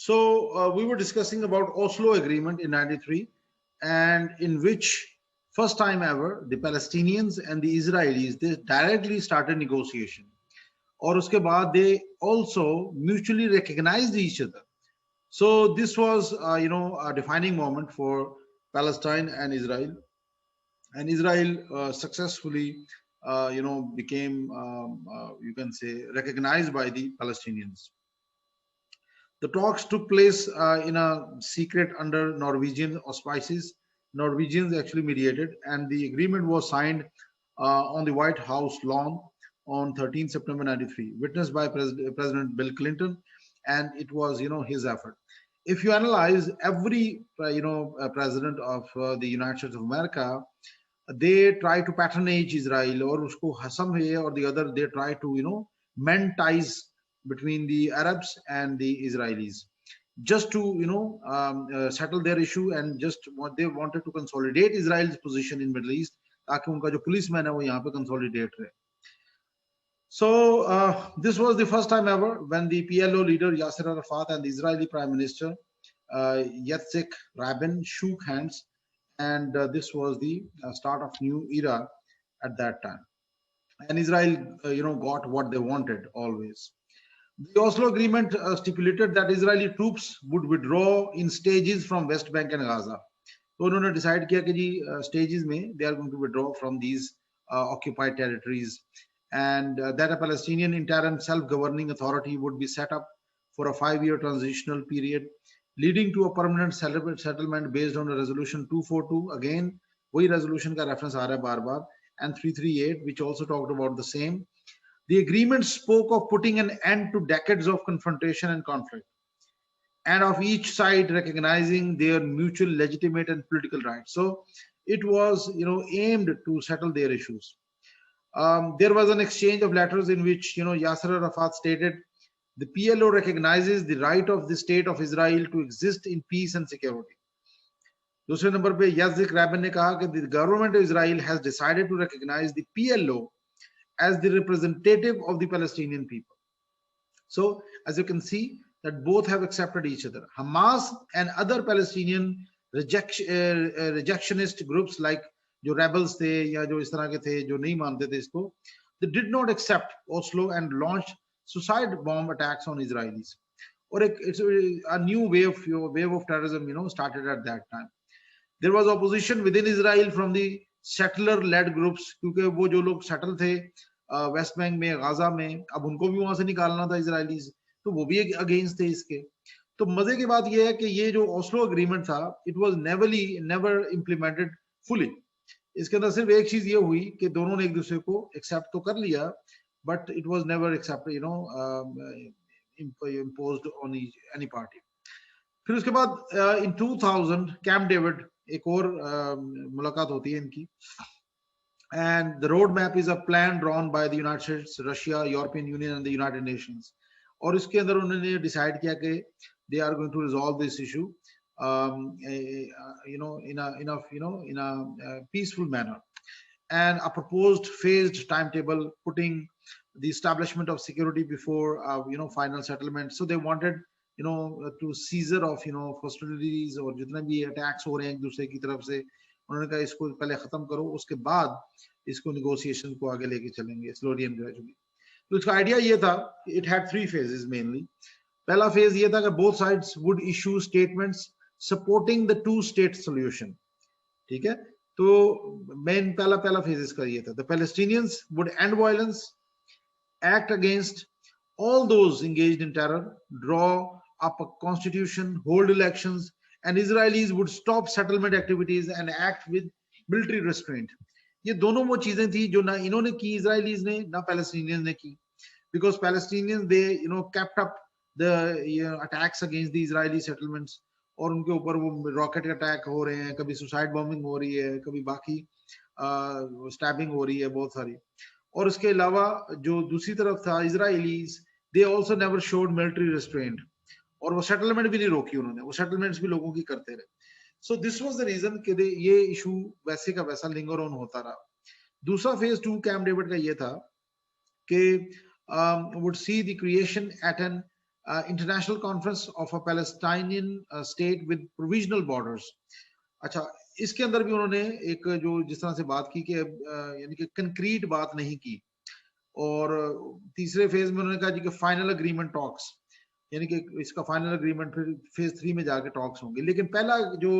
So we were discussing about Oslo Agreement in '93, and in which first time ever the Palestinians and the Israelis, they directly started negotiation. और उसके बाद they also mutually recognized each other. So this was a defining moment for Palestine and Israel. And Israel successfully became you can say recognized by the Palestinians. The talks took place in a secret under Norwegian auspices. Norwegians actually mediated, and the agreement was signed on the White House lawn on 13 September 93, witnessed by President Bill Clinton, and it was his effort. If you analyze every president of the United States of America, they try to patronage Israel, or usko some way or the other they try to mend ties between the Arabs and the Israelis, just to settle their issue, and just what they wanted to consolidate Israel's position in Middle East, ताकि उनका जो policeman है वो यहाँ पे consolidate रहे. So this was the first time ever when the PLO leader Yasser Arafat and the Israeli Prime Minister Yitzhak Rabin shook hands, and this was the start of new era at that time. And Israel got what they wanted always. The Oslo Agreement stipulated that Israeli troops would withdraw in stages from West Bank and Gaza. So उन्होंने decide किया कि जी stages में they are going to withdraw from these occupied territories, and that a Palestinian interim self-governing authority would be set up for a 5-year transitional period, leading to a permanent settlement based on a resolution 242. Again, वही resolution का reference आ रहा है बार-बार, and 338, which also talked about the same. The agreement spoke of putting an end to decades of confrontation and conflict, and of each side recognizing their mutual legitimate and political rights. So it was, aimed to settle their issues. There was an exchange of letters in which, Yasser Arafat stated, the PLO recognizes the right of the state of Israel to exist in peace and security. दूसरे number पे Yitzhak Rabin ने कहा कि the government of Israel has decided to recognize the PLO as the representative of the Palestinian people. So as you can see that both have accepted each other. Hamas and other Palestinian rejectionist groups like जो rebels थे या जो इस तरह के थे जो नहीं मानते थे इसको, they did not accept Oslo and launched suicide bomb attacks on Israelis. और it's a new wave of terrorism started at that time. There was opposition within Israel from the settler-led groups, क्योंकि वो जो लोग settle थे West Bank में, Gaza में, अब उनको भी वहां से निकालना था इजरायलीज, तो वो भी अगेंस्ट थे इसके. तो मजे की बात ये है कि ये जो ओस्लो एग्रीमेंट था, it was never implemented fully. इसके अंदर सिर्फ एक चीज ये हुई कि दोनों ने एक दूसरे को एक्सेप्ट तो कर लिया, but it was never accepted imposed on any party. फिर उसके बाद इन 2000 कैंप डेविड एक और मुलाकात होती है इनकी, and the roadmap is a plan drawn by the United States, Russia, European Union and the United Nations. और इसके अंदर उन्होंने decide किया कि they are going to resolve this issue in a peaceful manner, and a proposed phased timetable putting the establishment of security before final settlement. So they wanted to seizure of hostilities और जितने भी attacks हो रहे हैं एक दूसरे की तरफ से, उन्होंने कहा इसको पहले खत्म करो, उसके बाद इसको नेगोशिएशन को आगे लेके चलेंगे स्लोली एंड ग्रेजुअली. तो इसका आइडिया ये था, इट हैड 3 phases मेनली. पहला फेज ये था कि both sides would issue statements supporting the 2-state solution. ठीक है, तो मेन पहला फेज इसका ये था. The Palestinians would and violence, act against all those engaged in terror, draw up a constitution, hold elections, and Israelis would stop settlement activities and act with military restraint. ये दोनों वो चीजें थी जो ना इन्होंने की Israelis ने, ना Palestinians ने की, because Palestinians they kept up the attacks against the Israeli settlements, और उनके ऊपर वो रॉकेट अटैक हो रहे हैं, कभी सुसाइड बॉम्बिंग हो रही है, कभी बाकी स्टैबिंग हो रही है बहुत सारी. और उसके अलावा जो दूसरी तरफ था Israelis, they also never showed military restraint, और वो सेटलमेंट भी नहीं रोकी उन्होंने, वो सेटलमेंट्स भी लोगों की करते रहे. So this was the reason कि ये इशू वैसे का वैसा लिंगर ऑन होता रहा. दूसरा फेज 2 कैंप डेविड का ये था कि would see the creation at an international conference of a Palestinian state with provisional borders. अच्छा, इसके अंदर भी उन्होंने एक जो जिस तरह से बात की कि यानी कि कंक्रीट बात नहीं की। और तीसरे फेज में उन्होंने कहा जी कि फाइनल अग्रीमेंट टॉक्स, यानी कि इसका फाइनल अग्रीमेंट फिर फेज 3 में जाके टॉक्स होंगे। लेकिन पहला जो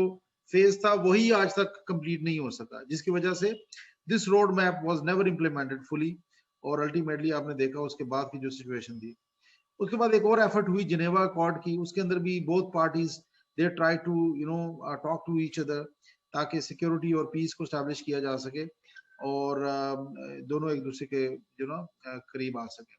फेज था वही आज तक कंप्लीट नहीं हो सका, जिसकी वजह से this road map was never implemented fully. और अल्टीमेटली आपने देखा उसके बाद की जो सिचुएशन थी। उसके बाद एक और एफर्ट हुई जिनेवा अकॉर्ड की, उसके अंदर भी both parties they try to talk to each other, ताकि सिक्योरिटी और पीस को स्टैब्लिश किया जा सके और दोनों एक दूसरे के करीब आ सके।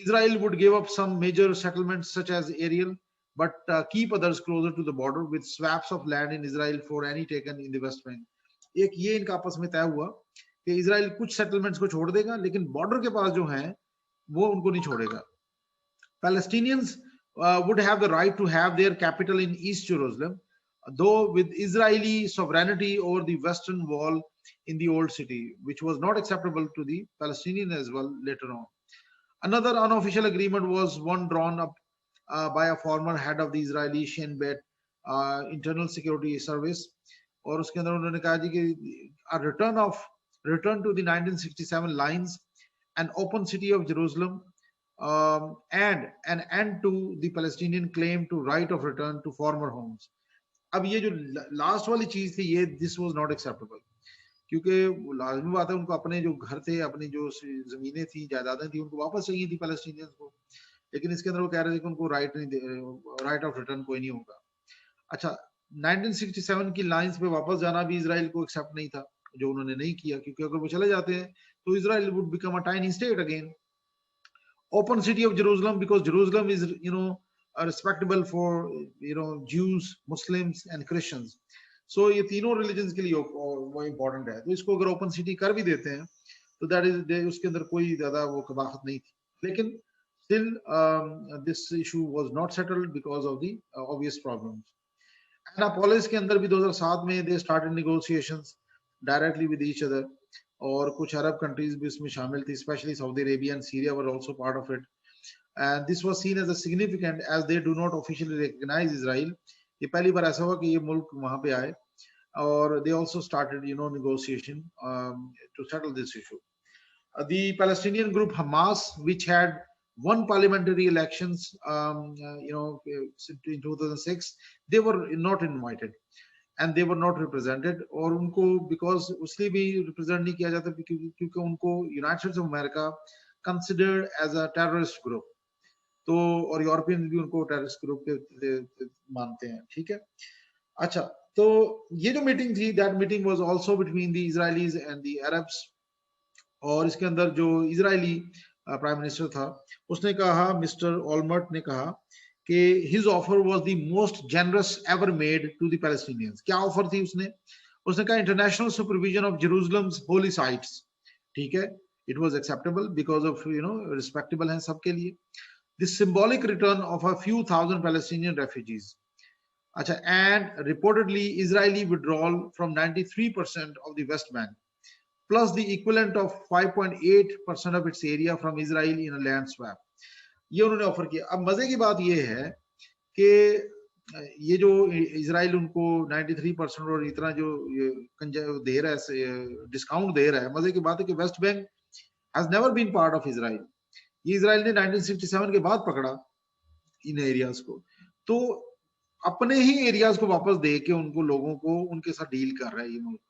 Israel would give up some major settlements such as Ariel, but keep others closer to the border with swaps of land in Israel for any taken in the West Bank. एक ये इनका आपस में तय हुआ कि इजराइल कुछ settlements को छोड़ देगा, लेकिन बॉर्डर के पास जो हैं वो उनको नहीं छोड़ेगा। Palestinians would have the right to have their capital in East Jerusalem, though with Israeli sovereignty over the western wall in the old city, which was not acceptable to the Palestinians as well later on. Another unofficial agreement was one drawn up by a former head of the Israeli Shin Bet Internal Security Service, और उसके अंदर उन्होंने कहा जी कि a return to the 1967 lines, an open city of Jerusalem, and an end to the Palestinian claim to right of return to former homes. अब ये जो last वाली चीज थी ये दिस वाज नॉट एक्सेप्टेबल, क्योंकि लाजमी बात है उनको अपने जो घर थे, अपनी जो जमीनें थी, जायदादें थी, उनको वापस चाहिए थी पैलेस्टीनियंस को। लेकिन इसके अंदर वो कह रहे थे कि उनको राइट ऑफ रिटर्न कोई नहीं होगा। अच्छा, 1967 की लाइंस पे वापस जाना भी इजराइल को एक्सेप्ट नहीं था, जो उन्होंने नहीं किया, क्योंकि अगर वो चले जाते हैं तो Israel would become a tiny state again. Open city of Jerusalem, because Jerusalem is respectable for Jews, Muslims and Christians. So ये तीनों religions के लिए वो important है। तो इसको अगर open city कर भी देते हैं तो that is उसके अंदर कोई ज्यादा वो कबाहत नहीं थी। लेकिन still this issue was not settled because of the obvious problems. Annapolis के अंदर भी 2007 में they started negotiations directly with each other, और कुछ अरब कंट्रीज भी इसमें शामिल थी, specially Saudi Arabia and Syria were also part of it, and this was seen as a significant as they do not officially recognise Israel. ये पहली बार ऐसा हुआ कि ये मुल्क वहां पे आए, और they also started negotiation to settle this issue. The Palestinian group Hamas, which had won parliamentary elections in 2006, they were not invited and they were not represented, और उनको because उसलिए भी represent नहीं किया जाता क्योंकि उनको United states of America considered as a terrorist group, तो और यूरोपियन भी उनको टेररिस्ट ग्रुप के मानते हैं। ठीक है, अच्छा, तो ये जो मीटिंग थी, that meeting was also between the Israelis and the Arabs, और इसके अंदर जो इजरायली प्राइम मिनिस्टर था उसने कहा, मिस्टर ऑलमर्ट ने कहा कि his offer was the most generous ever made to the Palestinians। क्या ऑफर थी उसने कहा international supervision of Jerusalem's holy sites. ठीक है, it was acceptable because of respectable है सबके लिए। the symbolic return of a few thousand Palestinian refugees। अच्छा, and reportedly Israeli withdrawal from 93% of the West Bank, plus the equivalent of 5.8% of its area from Israel in a land swap। ये उन्होंने offer किया। अब मजे की बात ये है कि ये जो इजराइल उनको 93% और इतना जो दे रहा है, डिस्काउंट दे रहा है, मजे की बात है कि West Bank has never been part of Israel. ये इजराइल ने 1967 के बाद पकड़ा इन एरियाज को, तो अपने ही एरियाज को वापस दे के उनको लोगों को उनके साथ डील कर रहा है ये मुल्क।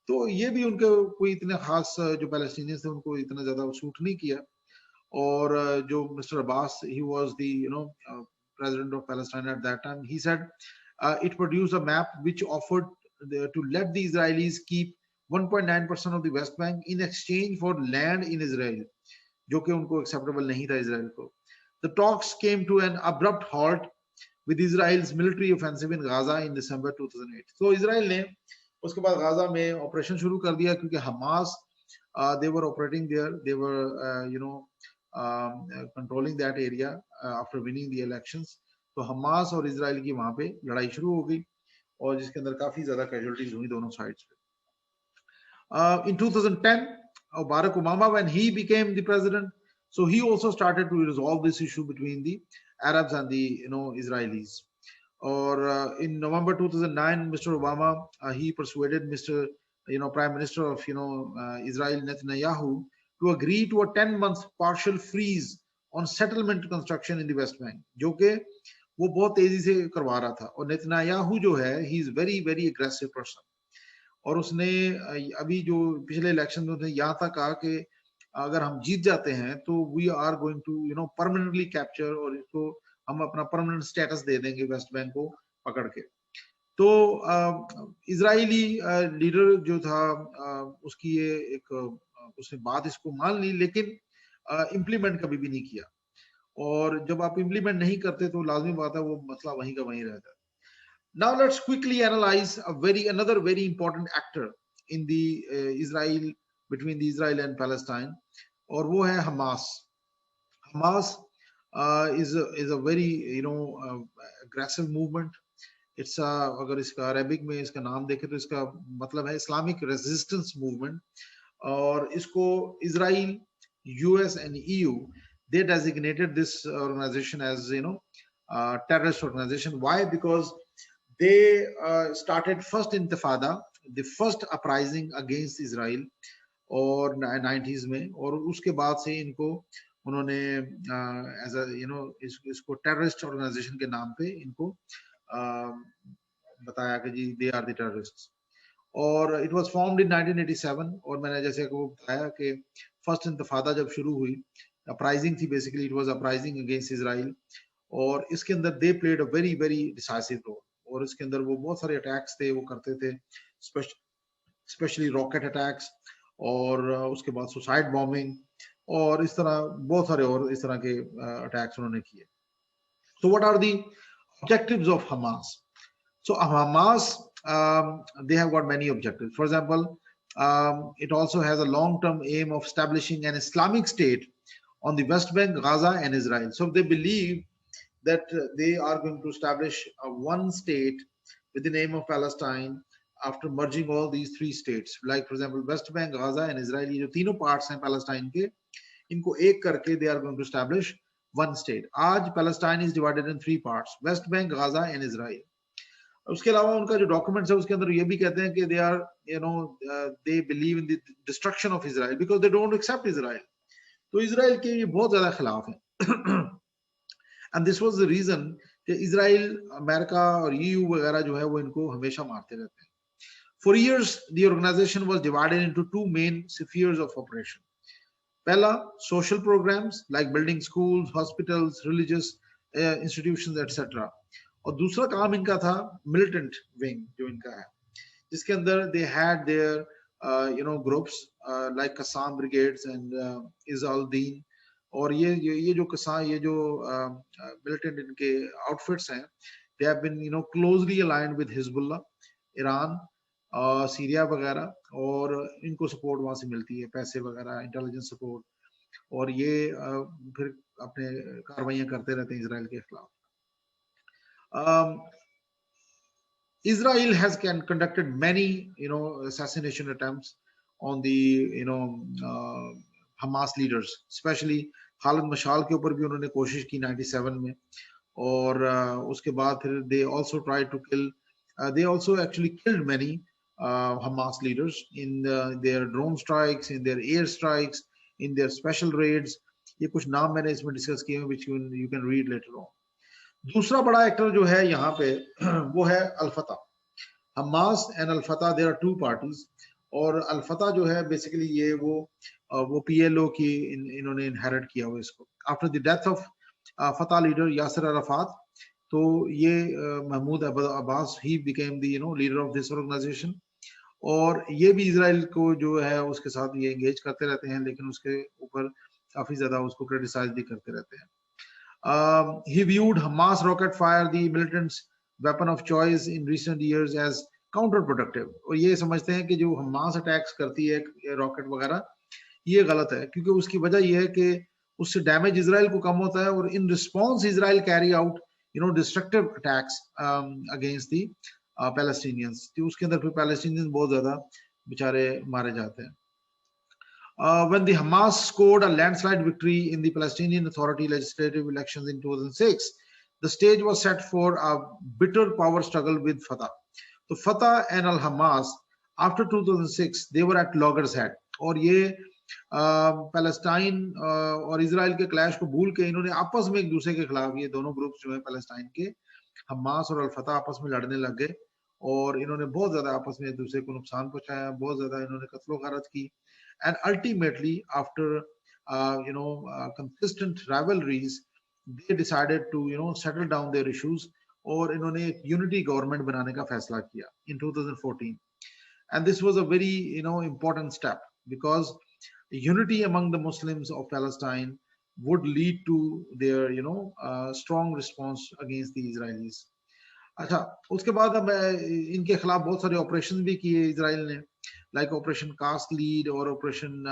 तो ये भी उनके कोई इतने खास जो पैलेस्टीनियंस थे उनको इतना ज्यादा सूट नहीं किया। और जो mister Abbas, he was the president of Palestine at that time, he said it produced a map which offered to let the Israelis keep 1.9% of the West Bank in exchange for land in Israel, जो कि उनको acceptable नहीं था Israel को। The talks came to an abrupt halt with Israel's military offensive in Gaza in December 2008। तो Israel ने उसके बाद गाजा में ऑपरेशन शुरू कर दिया, क्योंकि Hamas they were operating there, they were controlling that area after winning the elections। तो हमास और इजराइल की वहां पे लड़ाई शुरू हो गई, और जिसके अंदर काफी ज्यादा कैजुअलिटीज हुई दोनों साइड्स पे। In 2010, Barack Obama, when he became the president, so he also started to resolve this issue between the Arabs and the Israelis. Or in November 2009, Mr. Obama he persuaded Mr. Prime Minister of Israel Netanyahu to agree to a 10-month partial freeze on settlement construction in the West Bank, जो कि वो बहुत तेजी से करवा रहा था. और नेतन्याहू जो है, he is very very aggressive person. और उसने अभी जो पिछले इलेक्शन में उसने यहाँ तक कहा कि अगर हम जीत जाते हैं तो we are going to permanently capture, और इसको हम अपना परमानेंट स्टेटस दे देंगे वेस्ट बैंक को पकड़ के. तो इजरायली लीडर जो था उसकी ये एक उसने बात इसको मान ली, लेकिन इम्प्लीमेंट कभी भी नहीं किया. और जब आप इम्प्लीमेंट नहीं करते तो लाजमी बात है वो मसला वहीं का वहीं रहता है. Now let's quickly analyze another very important actor in the Israel, between the Israel and Palestine, और वो है Hamas. Hamas is a very aggressive movement. It's अगर इसका अरेबिक में इसका नाम देखें तो इसका मतलब है इस्लामिक रेजिस्टेंस मूवमेंट. और इसको Israel, US and EU, they designated this organization as terrorist organization. Why? Because they started first intifada, the first uprising against Israel और 90s में, और उसके बाद से इनको उन्होंने एज इसको टेररिस्ट ऑर्गेनाइजेशन के नाम पे इनको बताया कि जी दे आर द टेररिस्ट्स. और इट वाज फॉर्म्ड इन 1987. और मैंने जैसे को बताया कि फर्स्ट इंतफादा जब शुरू हुई, अपराइजिंग थी, basically it was uprising against Israel, और इसके अंदर they played a very very decisive role. और इसके अंदर वो बहुत सारे अटैक्स थे वो करते थे, स्पेशली रॉकेट अटैक्स, और उसके बाद सुसाइड बॉम्बिंग, और इस तरह बहुत सारे और इस तरह के अटैक्स उन्होंने किए. So what are the objectives of Hamas? So Hamas, they have got many objectives. For example, it also has a long-term aim of establishing an Islamic state on the West Bank, Gaza and Israel. So they believe that they are going to establish one state with the name of Palestine after merging all these three states. Like for example, West Bank, Gaza and Israel, ये जो तीनों parts हैं Palestine के, इनको एक करके they are going to establish one state. आज Palestine is divided in three parts: West Bank, Gaza and Israel. उसके अलावा उनका जो डॉक्यूमेंट्स है उसके अंदर ये भी कहते हैं कि they are they believe in the destruction of Israel because they don't accept Israel. तो इजराइल के ये बहुत ज्यादा खिलाफ हैं. And this was the reason कि इजराइल, अमेरिका और EU वगैरह जो है वो इनको हमेशा मारते रहते हैं. For years, the organization was divided into two main spheres of operation. पहला, social programs like building schools, hospitals, religious institutions, etc. और दूसरा काम इनका था militant wing जो इनका है, जिसके अंदर they had their groups like Qassam brigades and Izal-Din. और ये जो कसा ये जो militant इनके outfits हैं, they have been closely aligned with Hezbollah, Iran, Syria वगैरह, और इनको सपोर्ट वहां से मिलती है, पैसे वगैरह, इंटेलिजेंस सपोर्ट, और ये फिर अपने कार्रवाइयां करते रहते हैं इजराइल के खिलाफ. Israel has conducted many assassination attempts on the Hamas leaders, especially Khalid Mashal के ऊपर भी उन्होंने कोशिश की 97 में, और उसके बाद फिर they also tried to kill, they also actually killed many Hamas leaders in their drone strikes, in their air strikes, in their special raids. ये कुछ नाम मैंने इसमें डिस्कस किए हैं which you can read later on. दूसरा बड़ा actor जो है यहाँ पे वो है अल-फतह. Hamas and अल-फतह, there are two parties. और अल-फतह जो है बेसिकली ये वो PLO की इन्होंने इनहेरिट किया हुआ इसको. After the death of Fatah leader Yasser Arafat, तो ये महमूद अब्बास ही became the leader of this organisation. और ये भी इजराइल को जो है उसके साथ ये एंगेज करते रहते हैं, लेकिन उसके ऊपर काफी ज्यादा उसको क्रिटिसाइज भी करते रहते हैं. He viewed Hamas rocket fire, the militants' weapon of choice in recent years, as counterproductive. और ये समझते हैं कि जो हमास अटैक्स करती है रॉकेट वगैरह, ये गलत है, क्योंकि उसकी वजह ये है कि उससे डैमेज इजराइल को कम होता है, और in response Israel carry out destructive attacks against the Palestinians. तो उसके अंदर फिर पैलेस्टीनियंस बहुत ज्यादा बेचारे मारे जाते हैं. when the Hamas scored a landslide victory in the Palestinian Authority legislative elections in 2006, the stage was set for a bitter power struggle with Fatah. So Fatah and Al-Hamas, after 2006, they were at loggerheads. और ये Palestine और Israel के clash को भूल के इन्होंने आपस में एक दूसरे के खिलाफ, ये दोनों ग्रुप्स जो है पैलेस्टाइन के, हमास और अल-फतह, आपस में लड़ने लग गए और इन्होंने बहुत ज्यादा आपस में एक दूसरे को नुकसान पहुंचाया, बहुत ज्यादा इन्होंने कत्लो गारत की. And ultimately, after consistent rivalries, they decided to settle down their issues और इन्होंने एक unity government बनाने का फैसला किया in 2014. And this was a very important step, because unity among the Muslims of Palestine would lead to their strong response against the Israelis. अच्छा, उसके बाद अब इनके खिलाफ बहुत सारे ऑपरेशन भी किए इजराइल ने, लाइक ऑपरेशन कास्ट लीड और operation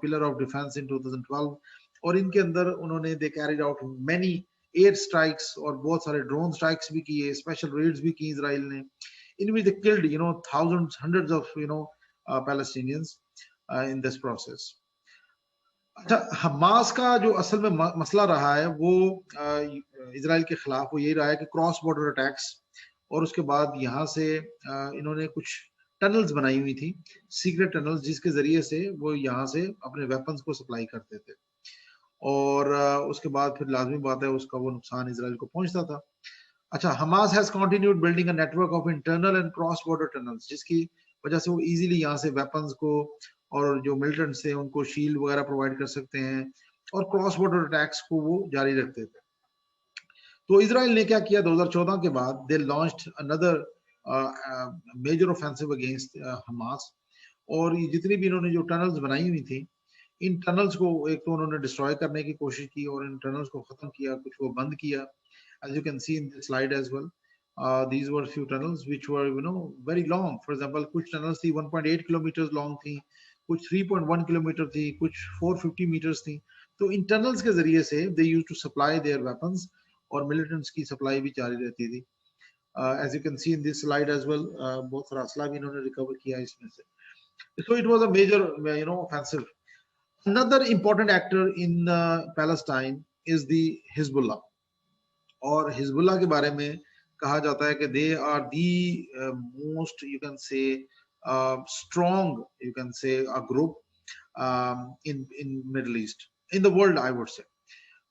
pillar of defence in 2012. और इनके अंदर उन्होंने दे carried out many air strikes और बहुत सारे ड्रोन स्ट्राइक्स भी किए, स्पेशल रेड्स भी की इजराइल ने. In which they killed thousands, hundreds of Palestinians in this process. अच्छा, हमास का जो असल में मसला रहा है वो इजराइल के खिलाफ वो यही रहा है कि क्रॉस बॉर्डर अटैक्स, और उसके बाद यहाँ से इन्होंने कुछ टनल्स बनाई हुई थी, सीक्रेट टनल्स, जिसके जरिए से वो यहाँ से अपने वेपन्स को सप्लाई करते थे. और उसके बाद फिर लाजमी बात है उसका वो नुकसान इजराइल को पहुंचता था. अच्छा, Hamas has continued building a network of internal and cross border tunnels, जिसकी वजह से वो इजीली यहाँ से वेपन्स को और जो मिलिटेंट्स थे उनको शील्ड वगैरह प्रोवाइड कर सकते हैं और क्रॉस बॉर्डर अटैक्स को वो जारी रखते थे. तो इजराइल ने क्या किया 2014 के बाद, they launched another major offensive against Hamas. और ये जितनी भी इन्होंने जो टनल्स बनाई हुई थी, इन टनल्स को एक तो उन्होंने डिस्ट्रॉय करने की कोशिश की और इन टनल्स को खत्म किया, कुछ वो बंद किया. As you can see in this slide as well, these were few tunnels which were very long. For example, कुछ टनल्स थी 1.8 किलोमीटर लॉन्ग थी, कुछ 3.1 किलोमीटर थी, कुछ 450 मीटर्स थी. तो इन टनल्स के जरिए से they used to supply their weapons और मिलिटेंट्स की सप्लाई भी जारी रहती थी. As you can see in this slide as well, बहुत सारा असला भी इन्होंने रिकवर किया इसमें से. So it was a major offensive. Another important actor in Palestine is the Hezbollah. और हिजबुल्लाह के बारे में कहा जाता है कि they are the most you can say strong you can say a group in Middle East, in the world, I would say.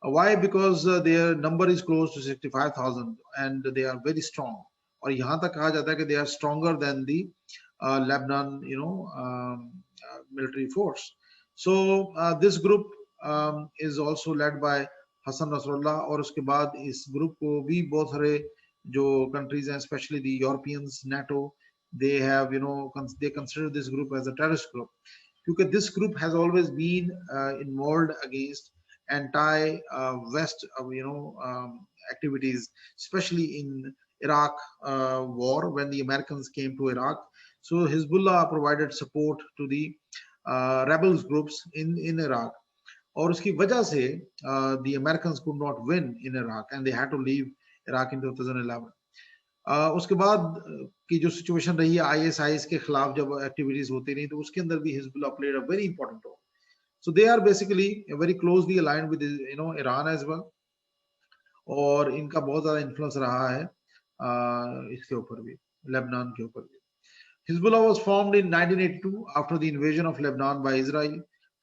Why? Because their number is close to 65,000 and they are very strong. और यहाँ तक कहा जाता है कि they are stronger than the Lebanon military force. So this group is also led by Hassan Nasrallah. और उसके बाद इस ग्रुप को भी बहुत सारे जो कंट्रीज हैं, specially the Europeans, NATO, they have they consider this group as a terrorist group, क्योंकि this group has always been involved against anti west activities, especially in Iraq war, when the Americans came to Iraq. So Hezbollah provided support to the rebels groups in Iraq. और उसकी वजह से the Americans could not win in Iraq and they had to leave Iraq in 2011. उसके बाद की जो situation रही है ISIS के खिलाफ जब एक्टिविटीज होती रही, तो उसके अंदर भी Hezbollah played a very important role. So they are basically very closely aligned with Iran as well. और इनका बहुत ज्यादा इन्फ्लुएंस रहा है इसके ऊपर भी, लेबनान के ऊपर भी. Hezbollah was formed in 1982 after the invasion of Lebanon by Israel.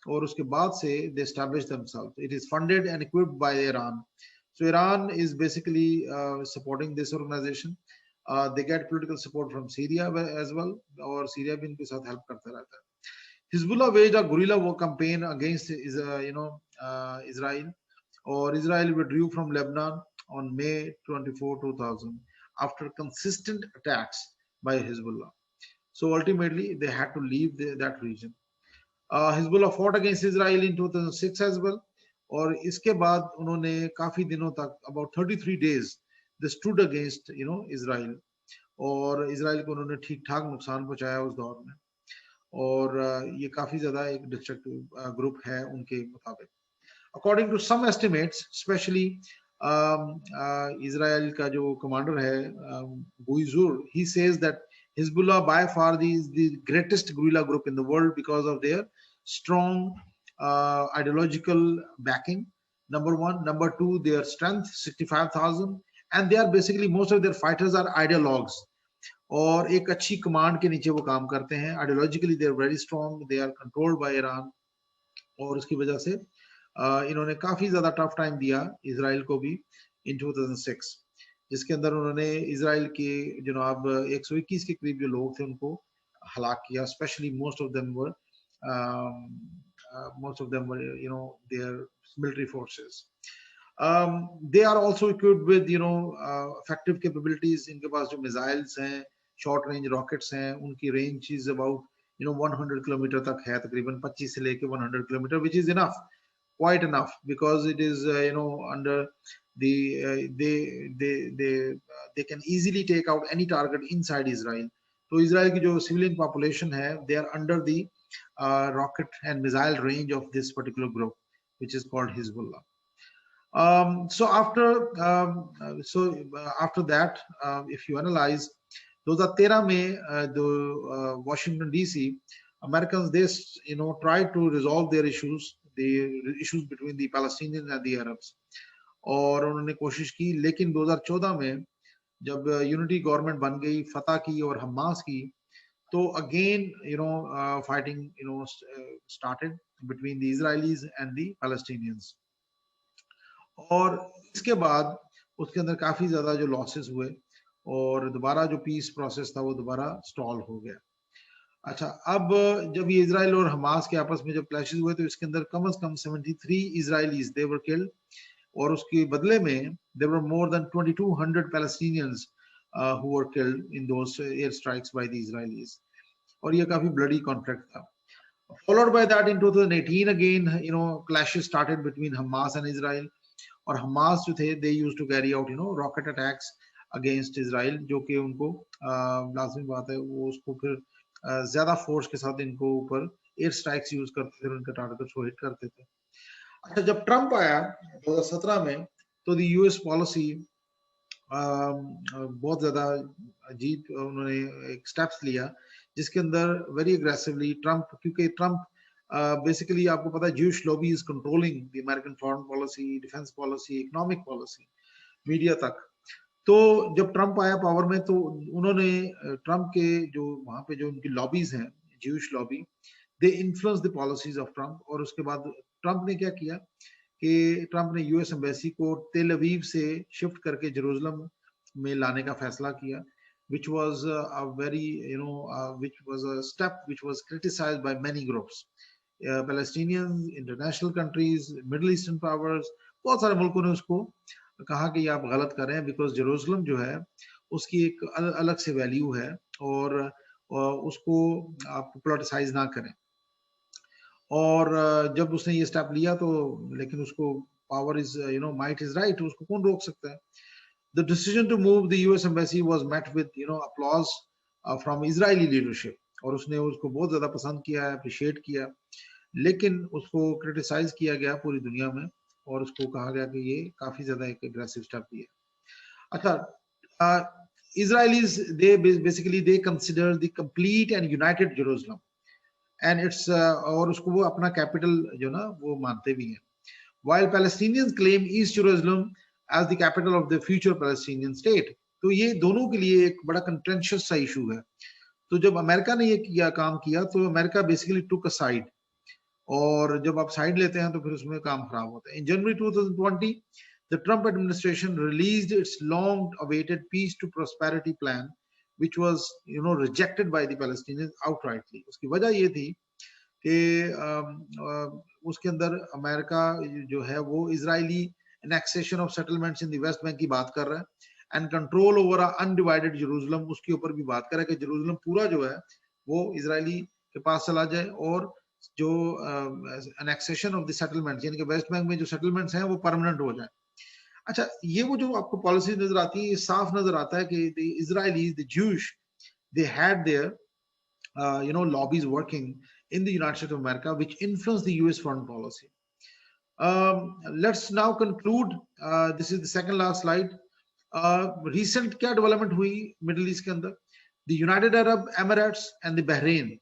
और उसके बाद से they established themselves. It is funded and equipped by Iran. So Iran is basically supporting this organization. They get political support from Syria as well, और Syria भी इनके साथ help करता रहता है. Hezbollah waged a guerrilla war campaign against Israel, or Israel withdrew from Lebanon on May 24, 2000 after consistent attacks by Hezbollah. So ultimately they had to leave that region. Hezbollah fought against Israel in 2006 as well, और इसके बाद उन्होंने काफी दिनों तक about 33 days they stood against Israel, और Israel को उन्होंने ठीक ठाक नुकसान पहुंचाया उस दौर में. और ये काफी ज्यादा एक डिस्ट्रक्टिव ग्रुप है उनके मुताबिक. According to some estimates, especially Israel का जो कमांडर है बुइजुर, he says that Hezbollah by far is the greatest guerrilla group in the world because of their strong ideological backing, number one. Number two, their strength, 65,000, and they are basically, most of their fighters are ideologues, और एक अच्छी command के नीचे वो काम करते हैं. Ideologically they are very strong, they are controlled by Iran, और उसकी वजह से इन्होंने काफी ज्यादा टफ टाइम दिया इजराइल को भी इन 2006, जिसके अंदर उन्होंने इजराइल के जनाब 121 के करीब जो लोग थे उनको हलाक किया. Specially most of them were their military forces. They are also equipped with effective capabilities. इनके पास जो मिसाइल्स हैं, शॉर्ट रेंज रॉकेट्स हैं, उनकी रेंज इज अबाउट 100 किलोमीटर तक है, तकरीबन 25 से लेके 100 kilometre, which is enough, quite enough, because it is under the they can easily take out any target inside Israel. तो इजराइल की जो सिविलियन पॉपुलेशन है, they are under the rocket and missile range of this particular group, which is called Hezbollah. So after that, if you analyze, 2013 में the Washington DC, Americans, they tried to resolve their issues, the issues between the Palestinians and the Arabs, और उन्होंने कोशिश की. लेकिन 2014 में जब unity government बन गई फतह की और हमास की, तो again fighting started between the Israelis and the Palestinians. और इसके बाद उसके अंदर काफी ज्यादा जो लॉसेस हुए, और दोबारा जो पीस प्रोसेस था वो दोबारा स्टॉल हो गया. अच्छा, अब जब ये इजराइल और हमास के आपस में जब क्लैशेस हुए, तो इसके अंदर कम से कम 73 इजराइलीज दे वर किल्ड, और उसके बदले में there were more than 2200 Palestinians who were killed in those air strikes by the Israelis, और ये काफी ब्लडी कॉन्फ्लिक्ट था. Followed by that, in 2018 again, clashes started between Hamas and Israel. और Hamas जो थे, they used to carry out rocket attacks against Israel, जो कि उनको लाजमी बात है वो उसको फिर ज्यादा फोर्स के साथ इनको ऊपर एयर स्ट्राइक्स यूज करते थे, उनके टारगेट्स को हिट करते थे. अच्छा, जब ट्रम्प आया 2017 में, तो द यूएस पॉलिसी बहुत ज्यादा अजीब, उन्होंने एक स्टेप्स लिया जिसके अंदर वेरी एग्रेसिवली ट्रम्प, क्योंकि ट्रम्प बेसिकली आपको पता है Jews lobby is controlling the American foreign policy, defence policy, economic policy, media तक. तो जब ट्रम्प आया पावर में, तो उन्होंने ट्रम्प के जो वहां पे जो उनकी लॉबीज हैं, Jews lobby, they influence the policies of Trump. और उसके बाद ट्रम्प ने क्या किया कि ट्रम्प ने यूएस एम्बेसी को तेल अवीव से शिफ्ट करके जेरूसलम में लाने का फैसला किया, which was a very which was a step which was criticized by many groups, Palestinians, international countries, Middle Eastern powers. बहुत सारे मुल्कों ने उसको कहा कि ये आप गलत कर रहे हैं, बिकॉज जेरूसलम जो है उसकी एक अलग से वैल्यू है, और उसको आप पोलिटिसाइज ना करें. और जब उसने ये स्टेप लिया, तो लेकिन उसको power is might is right, उसको कौन रोक सकता है. The decision to move the US embassy was met with applause from Israeli leadership, और उसने उसको बहुत ज्यादा पसंद किया, अप्रिशिएट किया. लेकिन उसको क्रिटिसाइज किया गया पूरी दुनिया में, और उसको कहा गया कि ये काफी ज्यादा एक एग्रेसिव स्टेप लिया. अच्छा, Israelis, they consider the complete and united Jerusalem and it's और उसको वो अपना कैपिटल जो ना वो मानते भी हैं, while Palestinians claim East Jerusalem as the capital of the future Palestinian state. तो ये दोनों के लिए एक बड़ा कंटेंशियस सा इशू है. तो जब अमेरिका ने ये काम किया, तो अमेरिका बेसिकली टुक अ साइड, और जब आप साइड लेते हैं तो फिर उसमें काम खराब होता है. इन जनवरी 2020, the Trump administration released its long-awaited peace to prosperity plan, which was rejected by the Palestinians outrightly. उसकी वजह ये थी कि उसके अंदर अमेरिका जो है वो Israeli annexation of settlements in the West Bank की बात कर रहा है, and control over a undivided Jerusalem उसके ऊपर भी बात कर रहा है कि जेरूसलम पूरा जो है वो इजरायली के पास चला जाए, और जो annexation of the settlements यानी कि वेस्ट बैंक में जो settlements हैं वो परमानेंट हो जाए. अच्छा, ये वो जो आपको पॉलिसी नजर आती है, ये साफ नजर आता है कि the Israelis, the Jewish, they had their lobbies working in the United States of America, which influenced the US foreign policy. Let's now conclude. This is the second last slide. Recent क्या development हुई middle east के अंदर? The United Arab Emirates and the Bahrain,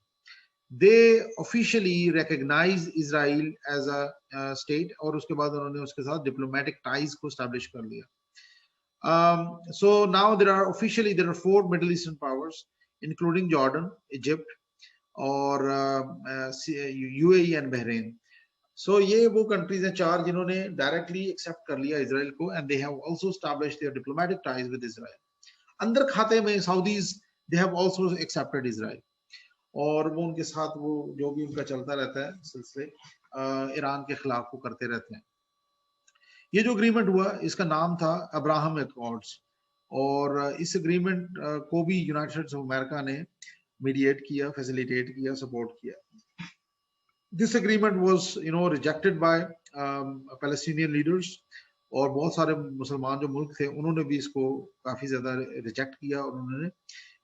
they officially recognize Israel as a state, और उसके बाद उन्होंने उसके साथ diplomatic ties को establish कर लिया. So now there are 4 Middle Eastern powers, including Jordan, Egypt, और UAE and Bahrain. So ये वो countries हैं 4 जिन्होंने directly accept कर लिया Israel को, and they have also established their diplomatic ties with Israel. अंदर खाते में Saudis, they have also accepted Israel. और वो उनके साथ वो जो भी उनका चलता रहता है सिलसिले ईरान के खिलाफ वो करते रहते हैं. ये जो अग्रीमेंट हुआ इसका नाम था अब्राहम अकॉर्ड्स, और इस अग्रीमेंट को भी यूनाइटेड स्टेट्स ऑफ अमेरिका ने मीडिएट किया, फैसिलिटेट किया, सपोर्ट किया. This agreement was rejected by Palestinian leaders, और बहुत सारे मुसलमान जो मुल्क थे उन्होंने भी इसको काफी ज्यादा रिजेक्ट किया और उन्होंने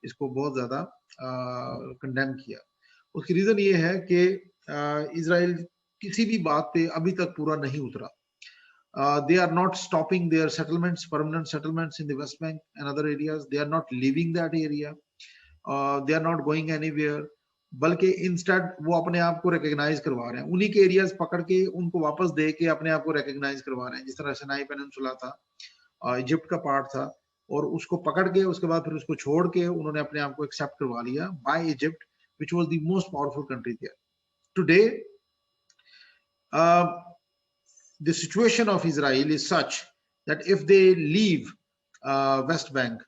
इसको बहुत ज्यादा कंडेम किया. उसकी रीजन ये है कि इजराइल किसी भी बात पे अभी तक पूरा नहीं उतरा. They are not stopping their settlements, permanent settlements in the West Bank and other areas. They are not leaving that area. They are not going anywhere. बल्कि इंस्टेड वो अपने आप को रिकॉग्नाइज करवा रहे हैं. उन्हीं के एरियाज पकड़ के उनको वापस दे के अपने आप को रिकॉग्नाइज करवा रहे हैं. जिस तरह सिनाई पेनिनसुला था, इजिप्ट का पार्ट था, और उसको पकड़ के उसके बाद फिर उसको छोड़ के उन्होंने अपने आप को एक्सेप्ट करवा लिया by Egypt, which was the most powerful country there. Today the situation of Israel is such that if they leave West Bank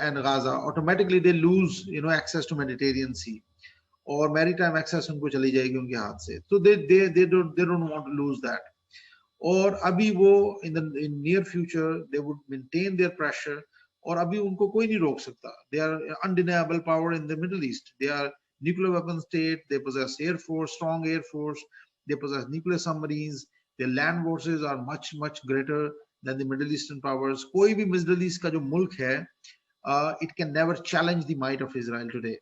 and Gaza, automatically they lose access to Mediterranean Sea, or maritime access उनको चली जाएगी उनके हाथ से. So they don't want to lose that. और अभी वो in near future they would maintain their pressure, और अभी उनको कोई नहीं रोक सकता. They are undeniable power in the Middle East. They are nuclear weapon state. They possess air force, strong air force. They possess nuclear submarines. Their land forces are much greater than the Middle Eastern powers. कोई भी Middle East का जो मुल्क है, it can never challenge the might of Israel today.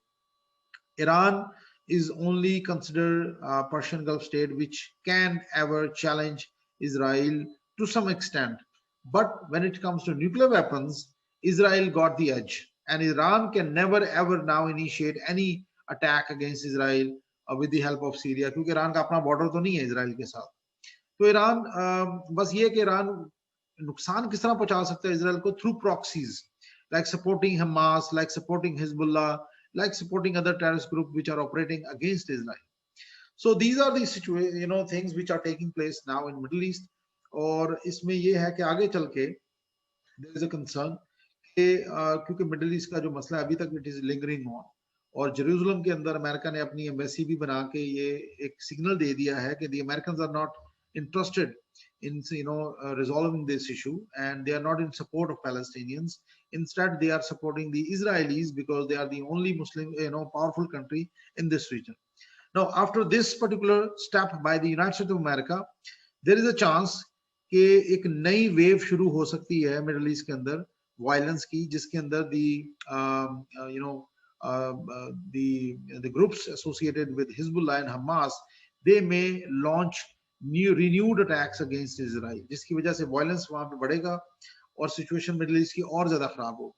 Iran is only considered a Persian Gulf state which can ever challenge Israel to some extent. But when it comes to nuclear weapons, Israel got the edge, and Iran can never ever now initiate any attack against Israel with the help of Syria, क्योंकि Iran का अपना border तो नहीं है Israel के साथ. तो Iran बस ये कि ईरान नुकसान किस तरह पहुंचा सकता है इजराइल को, through proxies, like supporting Hamas, like supporting Hezbollah, like supporting other terrorist groups which are operating against Israel. So these are the things which are taking place now in Middle East. और इसमें ये है कि आगे चल के there is a concern कि क्योंकि मिडिल ईस्ट का जो मसला अभी तक इट इज लिंगरिंग ऑन, और जेरूसलम के अंदर अमेरिका ने अपनी एम्बेसी भी बना के ये एक सिग्नल दे दिया है कि the Americans are not interested in resolving this issue, and they are not in support of Palestinians. Instead, they are supporting the Israelis because they are the only Muslim powerful country in this region. Now, after this particular step by the United States of America, there is a chance कि एक नई wave शुरू हो सकती है middle east के अंदर violence की, जिसके अंदर the groups associated with Hezbollah and Hamas, they may launch renewed attacks against Israel, जिसकी वजह से वायलेंस वहां पे बढ़ेगा और सिचुएशन मिडिल ईस्ट की और ज्यादा खराब होगी.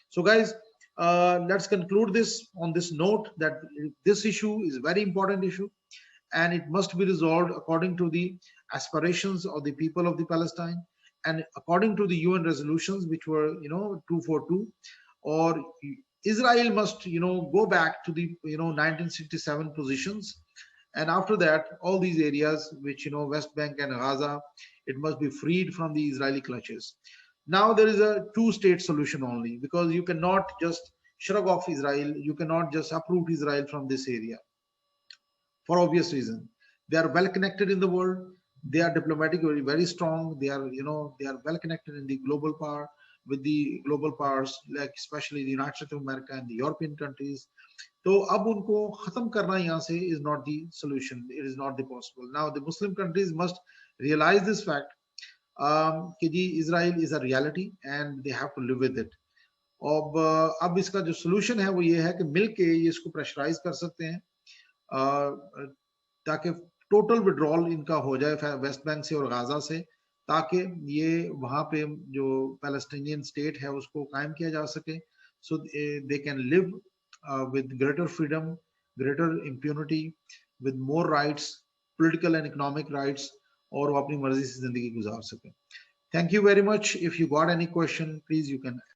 So guys, let's conclude this on this note that this issue is very important issue, and it must be resolved according to the aspirations of the people of the Palestine and according to the UN resolutions which were 242, or Israel must go back to the 1967 positions. And after that, all these areas which West Bank and Gaza, it must be freed from the Israeli clutches. Now there is a two-state solution only, because you cannot just shrug off Israel, you cannot just uproot Israel from this area, for obvious reason. They are well connected in the world, they are diplomatically very strong, they are they are well connected in the global power with the global powers, like especially the United States of America and the European countries. तो अब उनको खत्म करना यहाँ से is not the solution, it is not the possible. Now the Muslim countries must realize this fact कि जी Israel is a reality and they have to live with it. अब इसका जो solution है वो ये है कि मिलके ये इसको प्रेशराइज कर सकते हैं ताकि टोटल विड्रॉल इनका हो जाए वेस्ट बैंक से और गाजा से, ताकि ये वहां पे जो पैलेस्टीनियन स्टेट है उसको कायम किया जा सके, so they can live with greater freedom greater impunity, with more rights, political and economic rights, और वो अपनी मर्जी से जिंदगी गुजार सके. Thank you very much. If you got any question, please you can